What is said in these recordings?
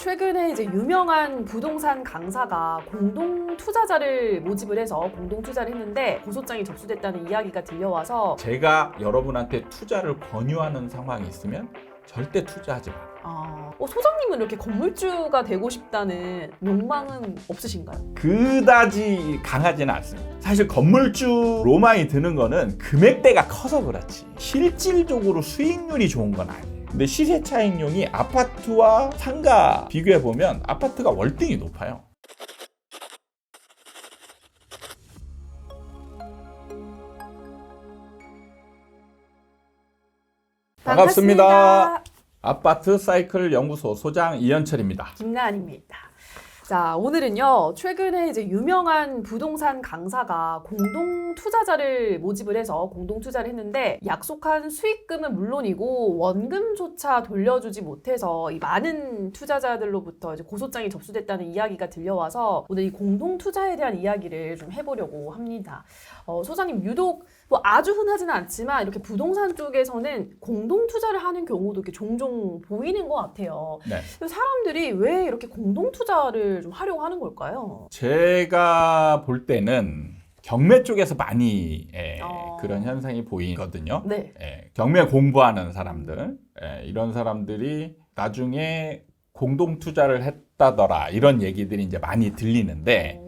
최근에 이제 유명한 부동산 강사가 공동 투자자를 모집을 해서 공동 투자를 했는데 고소장이 접수됐다는 이야기가 들려와서 제가 여러분한테 투자를 권유하는 상황이 있으면 절대 투자하지 마. 소장님은 이렇게 건물주가 되고 싶다는 욕망은 없으신가요? 그다지 강하지는 않습니다. 사실 건물주 로망이 드는 거는 금액대가 커서 그렇지 실질적으로 수익률이 좋은 건 아니에요. 근데 시세 차익률이 아파트와 상가 비교해 보면 아파트가 월등히 높아요. 반갑습니다. 아파트 사이클 연구소 소장 이현철입니다. 김나은입니다. 자, 오늘은요, 최근에 이제 유명한 부동산 강사가 공동 투자자를 모집을 해서 공동 투자를 했는데 약속한 수익금은 물론이고 원금조차 돌려주지 못해서 이 많은 투자자들로부터 이제 고소장이 접수됐다는 이야기가 들려와서 오늘 이 공동 투자에 대한 이야기를 좀 해보려고 합니다. 소장님, 유독 뭐 아주 흔하지는 않지만 이렇게 부동산 쪽에서는 공동 투자를 하는 경우도 이렇게 종종 보이는 것 같아요. 네. 사람들이 왜 이렇게 공동 투자를 좀 하려고 하는 걸까요? 제가 볼 때는 경매 쪽에서 많이 그런 현상이 보이거든요. 네. 경매 공부하는 사람들, 이런 사람들이 나중에 공동 투자를 했다더라 이런 얘기들이 이제 많이 들리는데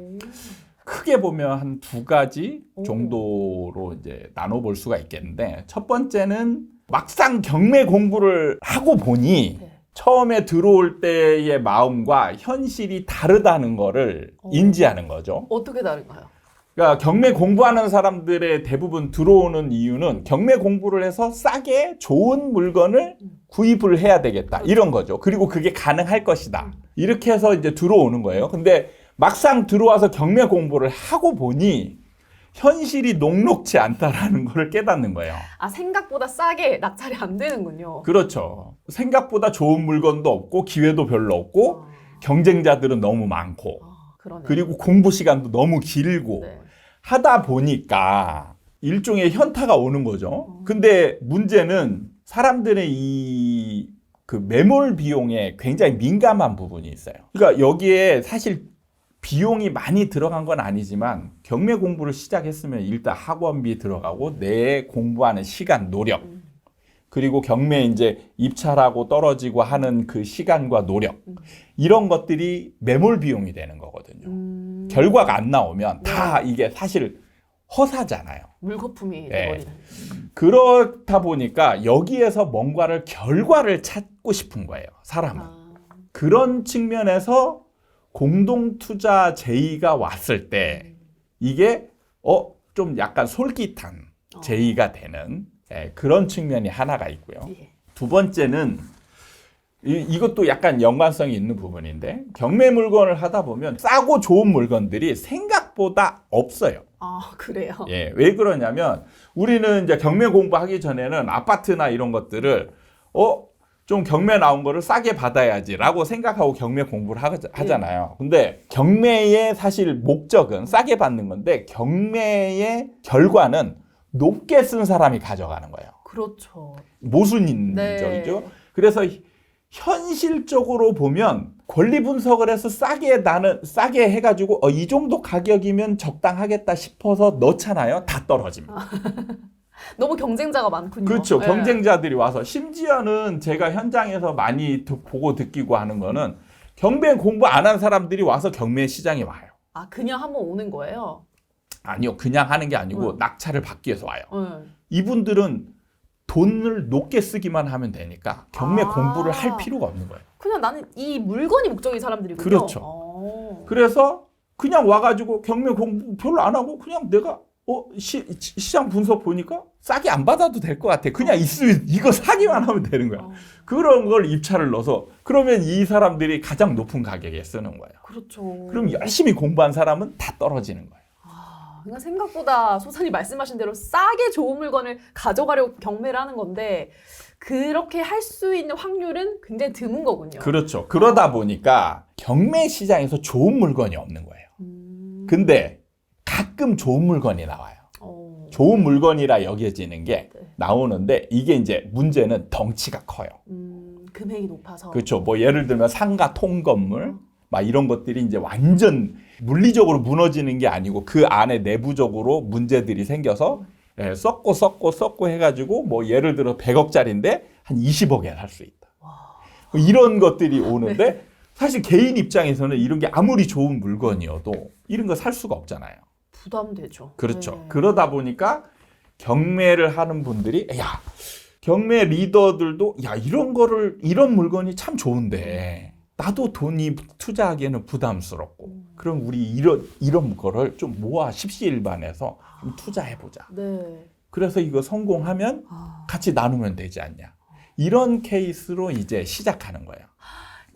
크게 보면 한 두 가지 정도로 이제 나눠볼 수가 있겠는데, 첫 번째는 막상 경매 공부를 하고 보니 처음에 들어올 때의 마음과 현실이 다르다는 거를 인지하는 거죠. 어떻게 다른가요? 그러니까 경매 공부하는 사람들의 대부분 들어오는 이유는 경매 공부를 해서 싸게 좋은 물건을 구입을 해야 되겠다 이런 거죠. 그리고 그게 가능할 것이다 이렇게 해서 이제 들어오는 거예요. 근데 막상 들어와서 경매 공부를 하고 보니 현실이 녹록지 않다라는 걸 깨닫는 거예요. 생각보다 싸게 낙찰이 안 되는군요. 그렇죠. 생각보다 좋은 물건도 없고 기회도 별로 없고 경쟁자들은 너무 많고 그리고 공부 시간도 너무 길고 하다 보니까 일종의 현타가 오는 거죠. 근데 문제는 사람들의 그 매몰 비용에 굉장히 민감한 부분이 있어요. 그러니까 여기에 사실 비용이 많이 들어간 건 아니지만 경매 공부를 시작했으면 일단 학원비 들어가고 내 공부하는 시간, 노력, 그리고 경매 이제 입찰하고 떨어지고 하는 그 시간과 노력, 이런 것들이 매몰 비용이 되는 거거든요. 결과가 안 나오면 다 이게 사실 허사잖아요. 물거품이 돼버리는. 그렇다 보니까 여기에서 뭔가를 결과를 찾고 싶은 거예요, 사람은. 그런 측면에서 공동투자 제의가 왔을 때 이게 좀 약간 솔깃한 제의가 되는 그런 측면이 하나가 있고요. 두 번째는 이것도 약간 연관성이 있는 부분인데, 경매 물건을 하다 보면 싸고 좋은 물건들이 생각보다 없어요. 그래요? 왜 그러냐면 우리는 이제 경매 공부하기 전에는 아파트나 이런 것들을 좀 경매 나온 거를 싸게 받아야지라고 생각하고 경매 공부를 하잖아요. 근데 경매의 사실 목적은 싸게 받는 건데 무슨 결과는 높게 쓴 사람이 가져가는 거예요. 그렇죠. 모순적이죠. 그래서 현실적으로 보면 권리 분석을 해서 싸게 해가지고 이 정도 가격이면 적당하겠다 싶어서 넣잖아요. 다 떨어집니다. 너무 경쟁자가 많군요. 그렇죠. 경쟁자들이 와서, 심지어는 제가 현장에서 많이 보고 느끼고 하는 거는 경매 공부 안 한 사람들이 와서 경매 시장에 와요. 그냥 한번 오는 거예요? 아니요. 그냥 하는 게 아니고 낙찰을 받기 위해서 와요. 이분들은 돈을 높게 쓰기만 하면 되니까 경매 공부를 할 필요가 없는 거예요. 그냥 나는 이 물건이 목적인 사람들이군요. 그렇죠. 그래서 그냥 와가지고 경매 공부 별로 안 하고 그냥 내가 시장 분석 보니까 싸게 안 받아도 될 것 같아. 그냥 이거 사기만 하면 되는 거야. 그런 걸 입찰을 넣어서 그러면 이 사람들이 가장 높은 가격에 쓰는 거예요. 그렇죠. 그럼 열심히 공부한 사람은 다 떨어지는 거예요. 그러니까 생각보다 소장님 말씀하신 대로 싸게 좋은 물건을 가져가려고 경매를 하는 건데 그렇게 할 수 있는 확률은 굉장히 드문 거군요. 그렇죠. 그러다 보니까 경매 시장에서 좋은 물건이 없는 거예요. 근데 가끔 좋은 물건이 나와요. 좋은 물건이라 여겨지는 게 나오는데 이게 이제 문제는 덩치가 커요. 금액이 높아서. 그렇죠. 뭐 예를 들면 상가 통건물 막 이런 것들이 이제 완전 물리적으로 무너지는 게 아니고 그 안에 내부적으로 문제들이 생겨서 예, 썩고 해가지고 뭐 예를 들어 100억짜리인데 한 20억에 살 수 있다. 뭐 이런 것들이 오는데 네. 사실 개인 입장에서는 이런 게 아무리 좋은 물건이어도 이런 거 살 수가 없잖아요. 부담되죠. 그렇죠. 네. 그러다 보니까 경매를 하는 분들이 야 경매 리더들도 야 이런 물건이 참 좋은데 나도 돈이 투자하기에는 부담스럽고 그럼 우리 이런 거를 좀 모아 십시일반해서 좀 투자해보자. 네. 그래서 이거 성공하면 같이 나누면 되지 않냐. 이런 케이스로 이제 시작하는 거예요.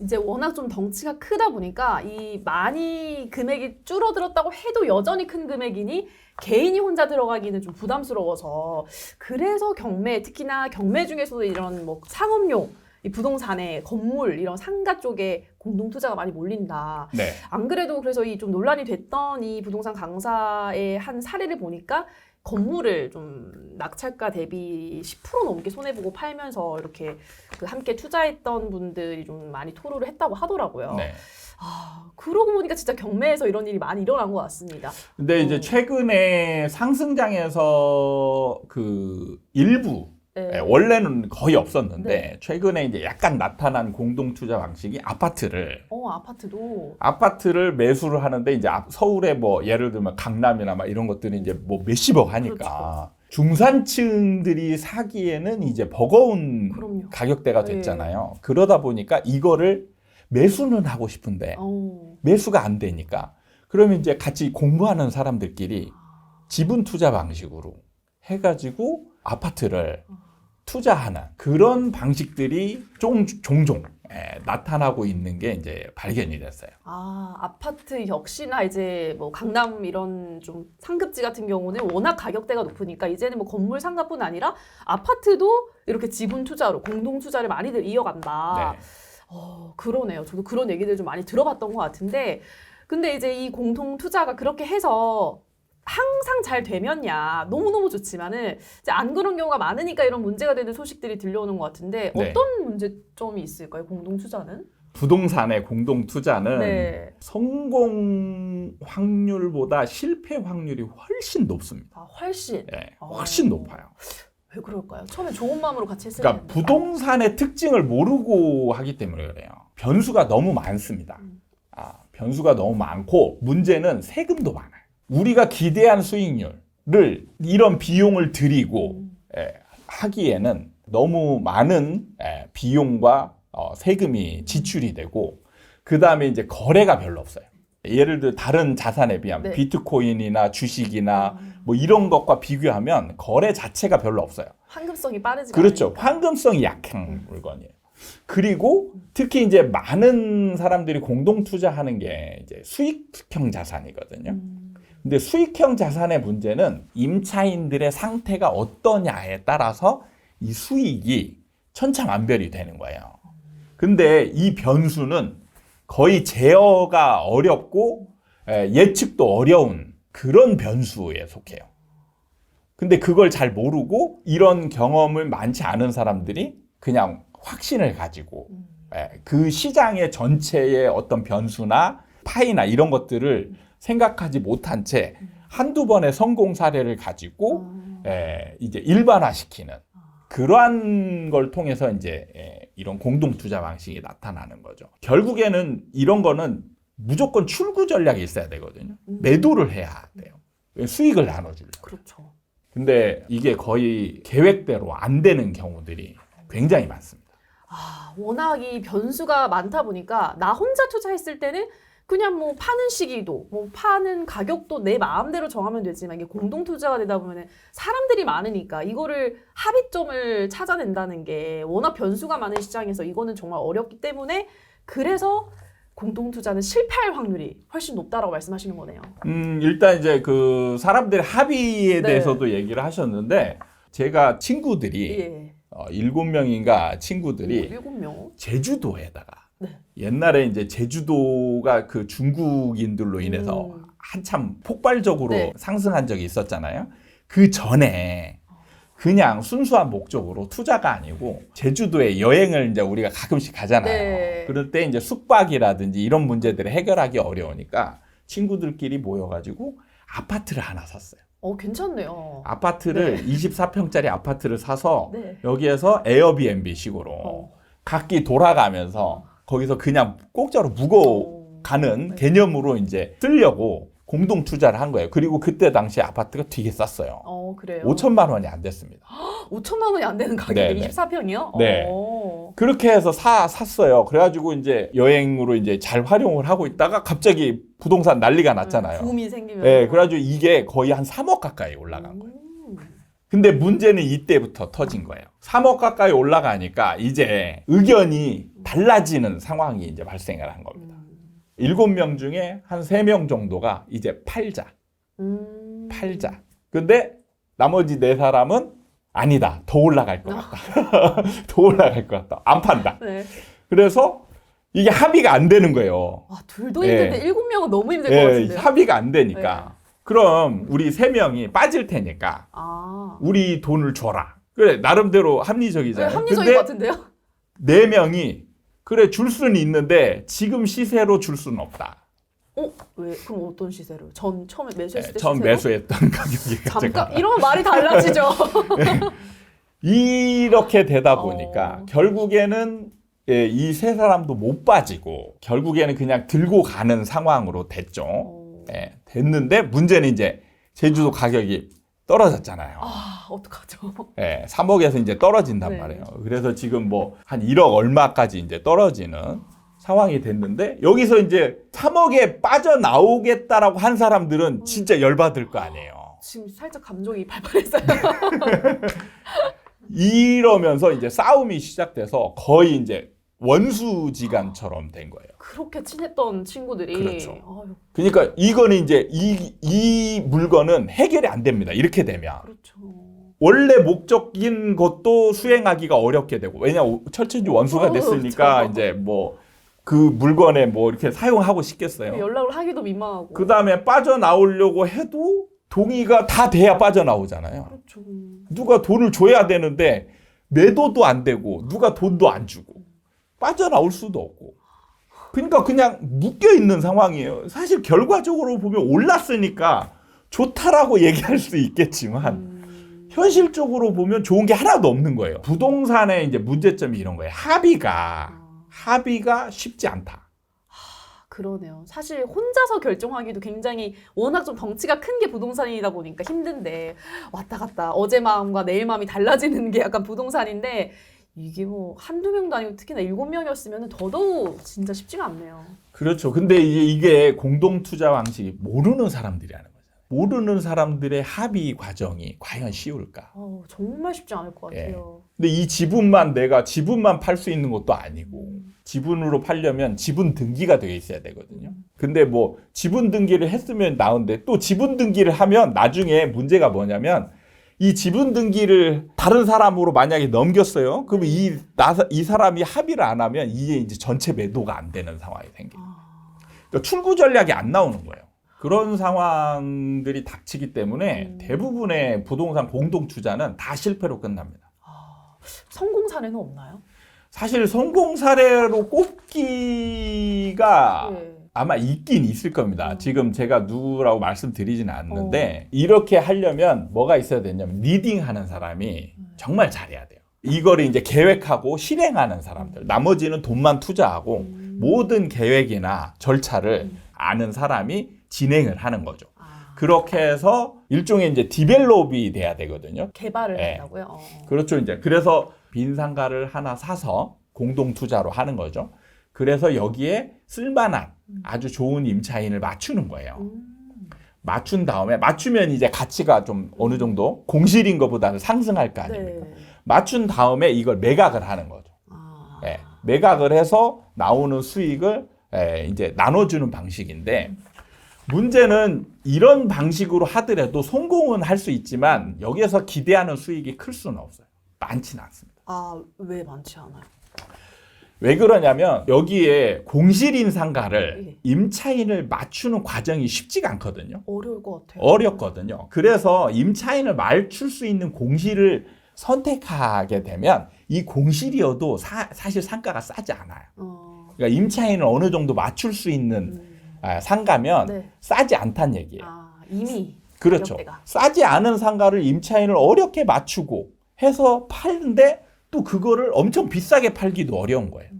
이제 워낙 좀 덩치가 크다 보니까 이 많이 금액이 줄어들었다고 해도 여전히 큰 금액이니 개인이 혼자 들어가기는 좀 부담스러워서 그래서 경매, 특히나 경매 중에서도 이런 뭐 상업용 이 부동산에 건물 이런 상가 쪽에 공동 투자가 많이 몰린다. 네. 안 그래도 그래서 이 좀 논란이 됐던 이 부동산 강사의 한 사례를 보니까 건물을 좀 낙찰가 대비 10% 넘게 손해보고 팔면서 이렇게 그 함께 투자했던 분들이 좀 많이 토로를 했다고 하더라고요. 네. 그러고 보니까 진짜 경매에서 이런 일이 많이 일어난 것 같습니다. 근데 이제 최근에 상승장에서 그 일부 네. 원래는 거의 없었는데 네. 최근에 이제 약간 나타난 공동 투자 방식이 아파트를 매수를 하는데 이제 서울에 뭐 예를 들면 강남이나 막 이런 것들이 이제 뭐 몇십억 하니까 그렇죠. 중산층들이 사기에는 이제 버거운 그럼요. 가격대가 됐잖아요. 그러다 보니까 이거를 매수는 하고 싶은데 매수가 안 되니까 그러면 이제 같이 공부하는 사람들끼리 지분 투자 방식으로 해가지고 아파트를 투자하는 그런 방식들이 종종 나타나고 있는 게 이제 발견이 됐어요. 아파트 역시나 이제 뭐 강남 이런 좀 상급지 같은 경우는 워낙 가격대가 높으니까 이제는 뭐 건물 상가뿐 아니라 아파트도 이렇게 지분 투자로 공동 투자를 많이들 이어간다. 네. 그러네요. 저도 그런 얘기들 좀 많이 들어봤던 것 같은데 근데 이제 이 공동 투자가 그렇게 해서 항상 잘 되면야 너무너무 좋지만은 이제 안 그런 경우가 많으니까 이런 문제가 되는 소식들이 들려오는 것 같은데 네. 어떤 문제점이 있을까요? 공동 투자는? 부동산의 공동 투자는 네. 성공 확률보다 실패 확률이 훨씬 높습니다. 훨씬. 네, 훨씬 높아요. 왜 그럴까요? 처음에 좋은 마음으로 같이 했을 그러니까 텐데. 부동산의 특징을 모르고 하기 때문에 그래요. 변수가 너무 많습니다. 변수가 너무 많고 문제는 세금도 많아요. 우리가 기대한 수익률을 이런 비용을 들이고 하기에는 너무 많은 비용과 세금이 지출이 되고 그 다음에 이제 거래가 별로 없어요. 예를 들어 다른 자산에 비하면 네. 비트코인이나 주식이나 뭐 이런 것과 비교하면 거래 자체가 별로 없어요. 황금성이 빠르지 그렇죠. 않으니까. 황금성이 약한 물건이에요. 그리고 특히 이제 많은 사람들이 공동 투자하는 게 이제 수익형 자산이거든요. 근데 수익형 자산의 문제는 임차인들의 상태가 어떠냐에 따라서 이 수익이 천차만별이 되는 거예요. 근데 이 변수는 거의 제어가 어렵고 예측도 어려운 그런 변수에 속해요. 근데 그걸 잘 모르고 이런 경험을 많지 않은 사람들이 그냥 확신을 가지고 그 시장의 전체의 어떤 변수나 파이나 이런 것들을 생각하지 못한 채 한두 번의 성공 사례를 가지고 이제 일반화시키는 그러한 걸 통해서 이제 이런 공동 투자 방식이 나타나는 거죠. 결국에는 이런 거는 무조건 출구 전략이 있어야 되거든요. 매도를 해야 돼요. 수익을 나눠주려고. 그렇죠. 근데 이게 거의 계획대로 안 되는 경우들이 굉장히 많습니다. 워낙 이 변수가 많다 보니까 나 혼자 투자했을 때는 그냥 뭐 파는 시기도 뭐 파는 가격도 내 마음대로 정하면 되지만 이게 공동 투자가 되다 보면은 사람들이 많으니까 이거를 합의점을 찾아낸다는 게 워낙 변수가 많은 시장에서 이거는 정말 어렵기 때문에 그래서 공동 투자는 실패할 확률이 훨씬 높다라고 말씀하시는 거네요. 일단 이제 그 사람들의 합의에 네. 대해서도 얘기를 하셨는데 제가 친구들이 7명인가 친구들이 7명? 제주도에다가 네. 옛날에 이제 제주도가 그 중국인들로 인해서 한참 폭발적으로 네. 상승한 적이 있었잖아요. 그 전에 그냥 순수한 목적으로 투자가 아니고 제주도에 여행을 이제 우리가 가끔씩 가잖아요. 네. 그럴 때 이제 숙박이라든지 이런 문제들을 해결하기 어려우니까 친구들끼리 모여가지고 아파트를 하나 샀어요. 괜찮네요. 아파트를 네. 24평짜리 아파트를 사서 네. 여기에서 에어비앤비 식으로 각기 돌아가면서 거기서 그냥 공짜로 묵어 가는 네. 개념으로 이제 쓰려고 공동 투자를 한 거예요. 그리고 그때 당시 아파트가 되게 쌌어요. 그래요. 5천만 원이 안 됐습니다. 5천만 원이 안 되는 가격에 네, 네. 24평이요? 네. 그렇게 해서 샀어요. 그래가지고 이제 여행으로 이제 잘 활용을 하고 있다가 갑자기 부동산 난리가 났잖아요. 붐이 생기면. 네, 그래가지고 이게 거의 한 3억 가까이 올라간 거예요. 근데 문제는 이때부터 터진 거예요. 3억 가까이 올라가니까 이제 의견이 달라지는 상황이 이제 발생을 한 겁니다. 7명 중에 한 3명 정도가 이제 팔자. 팔자. 근데 나머지 4사람은 아니다. 더 올라갈 것 같다. 더 올라갈 것 같다. 안 판다. 네. 그래서 이게 합의가 안 되는 거예요. 둘도 힘든데 네. 7명은 너무 힘들 것 같은데요. 합의가 안 되니까. 네. 그럼 우리 3명이 빠질 테니까 우리 돈을 줘라. 그래, 나름대로 합리적이잖아요. 합리적인 것 같은데요? 4명이 그래, 줄 수는 있는데 지금 시세로 줄 수는 없다. 왜? 그럼 어떤 시세로? 처음에 매수했을 때 처음 시세로? 매수했던 가격이 잠깐 이러면 말이 달라지죠. 이렇게 되다 보니까 결국에는 이 3사람도 못 빠지고 결국에는 그냥 들고 가는 상황으로 됐죠. 됐는데 문제는 이제 제주도 가격이 떨어졌잖아요. 어떡하죠? 3억에서 이제 떨어진단 네. 말이에요. 그래서 지금 뭐 한 1억 얼마까지 이제 떨어지는 상황이 됐는데 여기서 이제 3억에 빠져나오겠다라고 한 사람들은 진짜 열받을 거 아니에요. 지금 살짝 감정이 발발했어요. 이러면서 이제 싸움이 시작돼서 거의 이제 원수지간처럼 된 거예요. 그렇게 친했던 친구들이. 그렇죠. 아유, 그러니까 이거는 이제 이 물건은 해결이 안 됩니다. 이렇게 되면. 그렇죠. 원래 목적인 것도 수행하기가 어렵게 되고, 왜냐 철천지 원수가 됐으니까 그렇죠. 이제 뭐 그 물건에 뭐 이렇게 사용하고 싶겠어요. 연락을 하기도 민망하고. 그 다음에 빠져나오려고 해도 동의가 다 돼야 빠져나오잖아요. 그렇죠. 누가 돈을 줘야 되는데 매도도 안 되고 누가 돈도 안 주고 빠져나올 수도 없고. 그러니까 그냥 묶여 있는 상황이에요. 사실 결과적으로 보면 올랐으니까 좋다라고 얘기할 수 있겠지만 현실적으로 보면 좋은 게 하나도 없는 거예요. 부동산의 이제 문제점이 이런 거예요. 합의가 쉽지 않다. 그러네요. 사실 혼자서 결정하기도 굉장히 워낙 좀 덩치가 큰 게 부동산이다 보니까 힘든데 왔다 갔다 어제 마음과 내일 마음이 달라지는 게 약간 부동산인데 이게 뭐 한두 명도 아니고 특히나 7명이었으면 더더욱 진짜 쉽지가 않네요. 그렇죠. 근데 이게 공동투자 방식이 모르는 사람들이 하는 거잖아요. 모르는 사람들의 합의 과정이 과연 쉬울까? 정말 쉽지 않을 것 같아요. 근데 이 내가 지분만 팔 수 있는 것도 아니고 지분으로 팔려면 지분 등기가 되어 있어야 되거든요. 근데 뭐 지분 등기를 했으면 나은데 또 지분 등기를 하면 나중에 문제가 뭐냐면 이 지분 등기를 다른 사람으로 만약에 넘겼어요. 그러면 이 사람이 합의를 안 하면 이게 이제 전체 매도가 안 되는 상황이 생겨요. 그러니까 출구 전략이 안 나오는 거예요. 그런 상황들이 닥치기 때문에 대부분의 부동산 공동 투자는 다 실패로 끝납니다. 성공 사례는 없나요? 사실 성공 사례로 꼽기가 아마 있긴 있을 겁니다. 지금 제가 누구라고 말씀드리지는 않는데 이렇게 하려면 뭐가 있어야 되냐면 리딩하는 사람이 정말 잘해야 돼요. 이거를 이제 계획하고 실행하는 사람들. 나머지는 돈만 투자하고 모든 계획이나 절차를 아는 사람이 진행을 하는 거죠. 그렇게 해서 일종의 이제 디벨롭이 돼야 되거든요. 개발을 한다고요? 그렇죠. 이제 그래서 빈 상가를 하나 사서 공동 투자로 하는 거죠. 그래서 여기에 쓸만한 아주 좋은 임차인을 맞추는 거예요. 맞춘 다음에 맞추면 이제 가치가 좀 어느 정도 공실인 것보다는 상승할 거 아닙니까? 네. 맞춘 다음에 이걸 매각을 하는 거죠. 매각을 해서 나오는 수익을 이제 나눠주는 방식인데 문제는 이런 방식으로 하더라도 성공은 할 수 있지만 여기에서 기대하는 수익이 클 수는 없어요. 많지는 않습니다. 왜 많지 않아요? 왜 그러냐면 여기에 공실인상가를 예. 임차인을 맞추는 과정이 쉽지가 않거든요. 어려울 것 같아요. 어렵거든요. 그래서 임차인을 맞출 수 있는 공실을 선택하게 되면 이 공실이어도 사실 상가가 싸지 않아요. 그러니까 임차인을 어느 정도 맞출 수 있는 상가면 네. 싸지 않다는 얘기예요. 이미 그렇죠. 가격대가. 싸지 않은 상가를 임차인을 어렵게 맞추고 해서 파는데 또 그거를 엄청 비싸게 팔기도 어려운 거예요.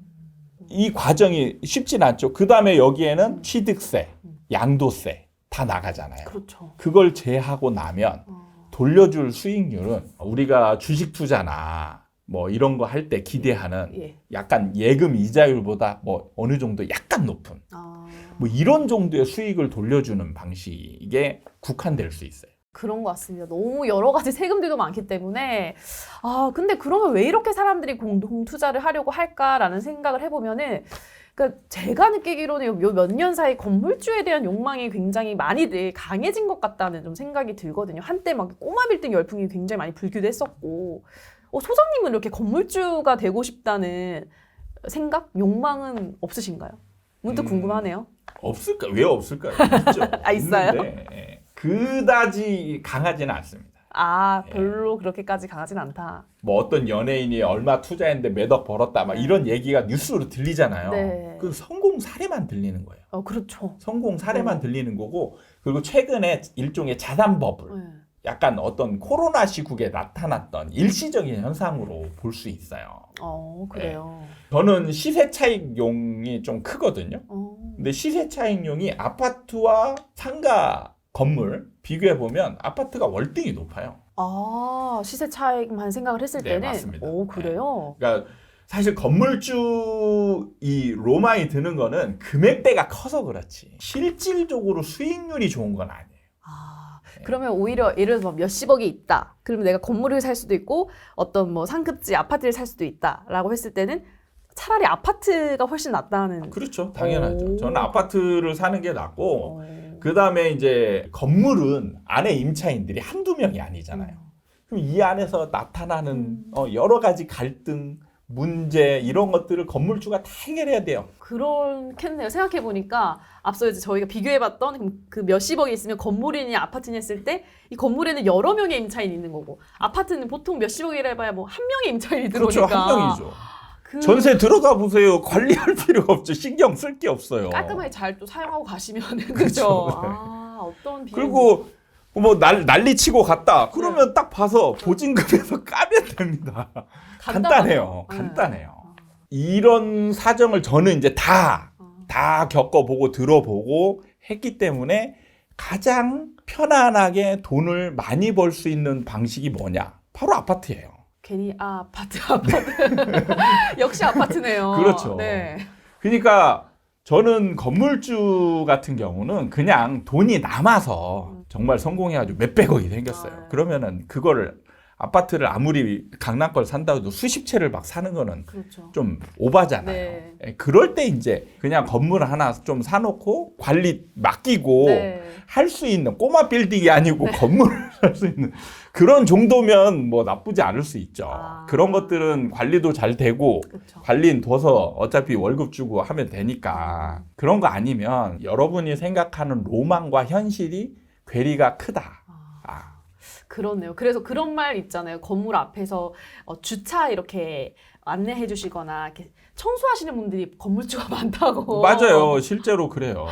이 과정이 쉽진 않죠. 그 다음에 여기에는 취득세, 양도세 다 나가잖아요. 그렇죠. 그걸 제하고 나면 돌려줄 수익률은 우리가 주식 투자나 뭐 이런 거 할 때 기대하는 예. 약간 예금 이자율보다 뭐 어느 정도 약간 높은 뭐 이런 정도의 수익을 돌려주는 방식에 국한될 수 있어요. 그런 것 같습니다. 너무 여러 가지 세금들도 많기 때문에 근데 그러면 왜 이렇게 사람들이 공동 투자를 하려고 할까라는 생각을 해보면은 그러니까 제가 느끼기로는 요 몇 년 사이 건물주에 대한 욕망이 굉장히 많이들 강해진 것 같다는 좀 생각이 들거든요. 한때 막 꼬마 빌딩 열풍이 굉장히 많이 불기도 했었고 소장님은 이렇게 건물주가 되고 싶다는 생각, 욕망은 없으신가요? 문득 궁금하네요. 없을까? 왜 없을까요? 있죠. 있어요? 있는데, 그다지 강하지는 않습니다. 별로 그렇게까지 강하진 않다. 뭐 어떤 연예인이 얼마 투자했는데 몇 억 벌었다 막 이런 얘기가 뉴스로 들리잖아요. 네. 그 성공 사례만 들리는 거예요. 그렇죠. 성공 사례만 들리는 거고 그리고 최근에 일종의 자산 버블 약간 어떤 코로나 시국에 나타났던 일시적인 현상으로 볼 수 있어요. 그래요. 저는 시세 차익용이 좀 크거든요. 근데 시세 차익용이 아파트와 상가 건물 비교해보면 아파트가 월등히 높아요. 시세 차익만 생각을 했을 네, 때는? 맞습니다. 그래요? 그러니까 사실 건물주 이 로망이 드는 거는 금액대가 커서 그렇지 실질적으로 수익률이 좋은 건 아니에요. 그러면 오히려 예를 들어서 몇십억이 있다. 그러면 내가 건물을 살 수도 있고 어떤 뭐 상급지 아파트를 살 수도 있다라고 했을 때는 차라리 아파트가 훨씬 낫다는. 그렇죠. 당연하죠. 저는 아파트를 사는 게 낫고 그 다음에 이제 건물은 안에 임차인들이 한두 명이 아니잖아요. 그럼 이 안에서 나타나는 여러 가지 갈등, 문제 이런 것들을 건물주가 다 해결해야 돼요. 그렇겠네요. 생각해보니까 앞서 이제 저희가 비교해봤던 그 몇십억이 있으면 건물이냐 아파트냐 했을 때 이 건물에는 여러 명의 임차인이 있는 거고 아파트는 보통 몇십억이라 해봐야 뭐 한 명의 임차인이 들어오니까. 그렇죠. 한 명이죠. 전세 들어가 보세요. 관리할 필요가 없죠. 신경 쓸 게 없어요. 깔끔하게 잘 또 사용하고 가시면 그렇죠. 그죠. 어떤 비용. 그리고 뭐 난리 치고 갔다. 그러면 딱 봐서 보증금에서 까면 됩니다. 간단해요. 간단해요. 이런 사정을 저는 이제 다 겪어보고 들어보고 했기 때문에 가장 편안하게 돈을 많이 벌 수 있는 방식이 뭐냐? 바로 아파트예요. 괜히 아파트. 역시 아파트네요. 그렇죠. 네. 그러니까 저는 건물주 같은 경우는 그냥 돈이 남아서 정말 성공해가지고 몇백억이 생겼어요. 그러면은 그거를 아파트를 아무리 강남 걸 산다고 해도 수십 채를 막 사는 거는 그렇죠. 좀 오바잖아요. 네. 그럴 때 이제 그냥 건물 하나 좀 사놓고 관리 맡기고 할 수 있는 꼬마 빌딩이 아니고 건물을 할 수 있는 그런 정도면 뭐 나쁘지 않을 수 있죠. 그런 것들은 관리도 잘 되고 그렇죠. 관리인 둬서 어차피 월급 주고 하면 되니까 그런 거 아니면 여러분이 생각하는 로망과 현실이 괴리가 크다. 그렇네요. 그래서 그런 말 있잖아요. 건물 앞에서 주차 이렇게 안내해 주시거나 이렇게 청소하시는 분들이 건물주가 많다고. 맞아요. 실제로 그래요.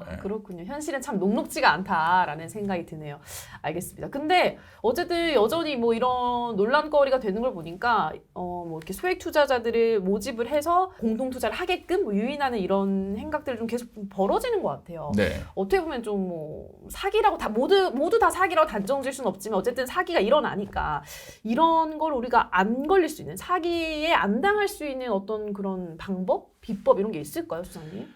네. 그렇군요. 현실은 참 녹록지가 않다라는 생각이 드네요. 알겠습니다. 근데 어쨌든 여전히 뭐 이런 논란거리가 되는 걸 보니까 뭐 이렇게 소액 투자자들을 모집을 해서 공동 투자를 하게끔 뭐 유인하는 이런 행각들이 좀 계속 벌어지는 것 같아요. 네. 어떻게 보면 좀 뭐 사기라고 다 모두 다 사기라고 단정질 수는 없지만 어쨌든 사기가 일어나니까 이런 걸 우리가 안 걸릴 수 있는 사기에 안 당할 수 있는 어떤 그런 방법, 비법 이런 게 있을까요, 소장님?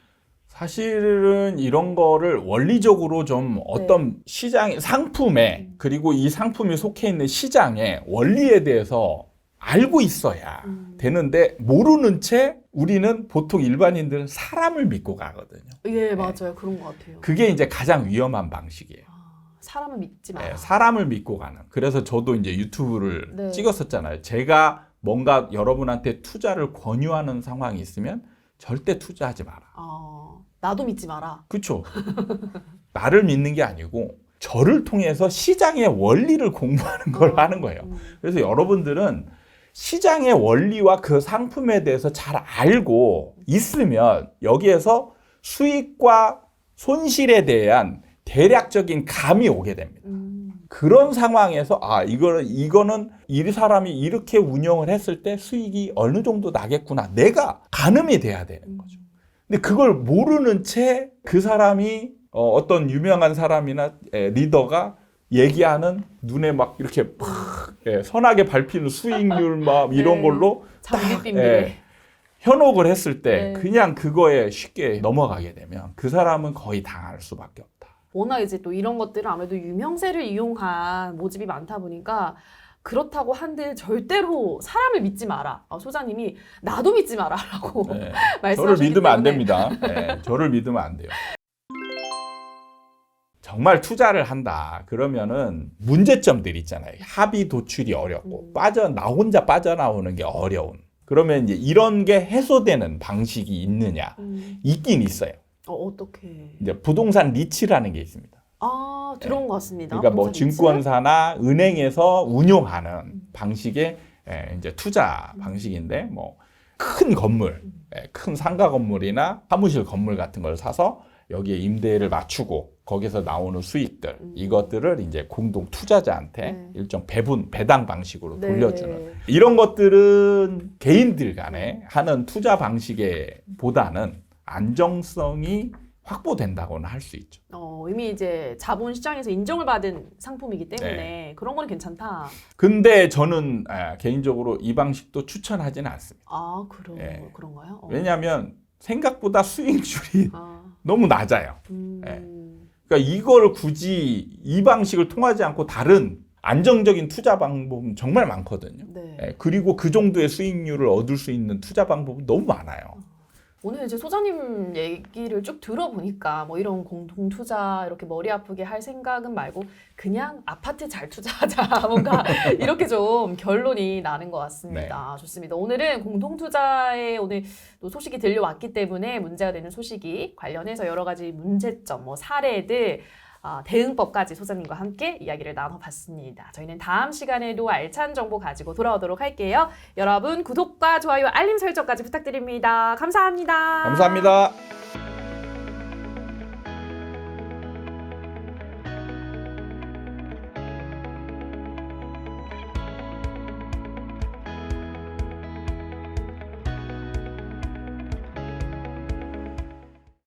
사실은 이런 거를 원리적으로 좀 어떤 시장 상품에 그리고 이 상품이 속해 있는 시장의 원리에 대해서 알고 있어야 되는데 모르는 채 우리는 보통 일반인들은 사람을 믿고 가거든요. 예, 맞아요. 그런 것 같아요. 그게 이제 가장 위험한 방식이에요. 사람을 믿지 마. 사람을 믿고 가는. 그래서 저도 이제 유튜브를 찍었었잖아요. 제가 뭔가 여러분한테 투자를 권유하는 상황이 있으면 절대 투자하지 마라. 나도 믿지 마라. 그렇죠. 나를 믿는 게 아니고 저를 통해서 시장의 원리를 공부하는 걸 하는 거예요. 그래서 여러분들은 시장의 원리와 그 상품에 대해서 잘 알고 있으면 여기에서 수익과 손실에 대한 대략적인 감이 오게 됩니다. 그런 상황에서 이거는 이 사람이 이렇게 운영을 했을 때 수익이 어느 정도 나겠구나. 내가 가늠이 돼야 되는 거죠. 근데 그걸 모르는 채 그 사람이 어떤 유명한 사람이나 리더가 얘기하는 눈에 막 이렇게 팍 선하게 밟히는 수익률 막 이런 걸로 딱 현혹을 했을 때 그냥 그거에 쉽게 넘어가게 되면 그 사람은 거의 당할 수밖에 없다. 워낙 이제 또 이런 것들은 아무래도 유명세를 이용한 모집이 많다 보니까 그렇다고 한들 절대로 사람을 믿지 마라. 소장님이 나도 믿지 마라라고 말씀하시기 저를 믿으면 안 때문에. 됩니다. 저를 믿으면 안 돼요. 정말 투자를 한다. 그러면은 문제점들이 있잖아요. 합의 도출이 어렵고 나 혼자 빠져나오는 게 어려운. 그러면 이제 이런 게 해소되는 방식이 있느냐? 있긴 있어요. 어떻게? 이제 부동산 리츠라는 게 있습니다. 들어온 것 같습니다. 그러니까 뭐 증권사나 은행에서 운용하는 방식의 이제 투자 방식인데 뭐 큰 건물, 큰 상가 건물이나 사무실 건물 같은 걸 사서 여기에 임대를 맞추고 거기서 나오는 수익들 이것들을 이제 공동 투자자한테 일정 배당 방식으로 돌려주는 이런 것들은 개인들 간에 하는 투자 방식에 보다는 안정성이 확보된다고는 할 수 있죠. 이미 이제 자본 시장에서 인정을 받은 상품이기 때문에 그런 거는 괜찮다. 근데 저는 개인적으로 이 방식도 추천하지는 않습니다. 그런가요? 왜냐하면 생각보다 수익률이 너무 낮아요. 그러니까 이걸 굳이 이 방식을 통하지 않고 다른 안정적인 투자 방법은 정말 많거든요. 그리고 그 정도의 수익률을 얻을 수 있는 투자 방법은 너무 많아요. 오늘 이제 소장님 얘기를 쭉 들어보니까 뭐 이런 공동 투자 이렇게 머리 아프게 할 생각은 말고 그냥 아파트 잘 투자하자 뭔가 이렇게 좀 결론이 나는 것 같습니다. 좋습니다. 오늘은 공동 투자에 오늘 또 소식이 들려왔기 때문에 문제가 되는 소식이 관련해서 여러 가지 문제점, 뭐 사례들, 대응법까지 소장님과 함께 이야기를 나눠봤습니다. 저희는 다음 시간에도 알찬 정보 가지고 돌아오도록 할게요. 여러분 구독과 좋아요, 알림 설정까지 부탁드립니다. 감사합니다. 감사합니다.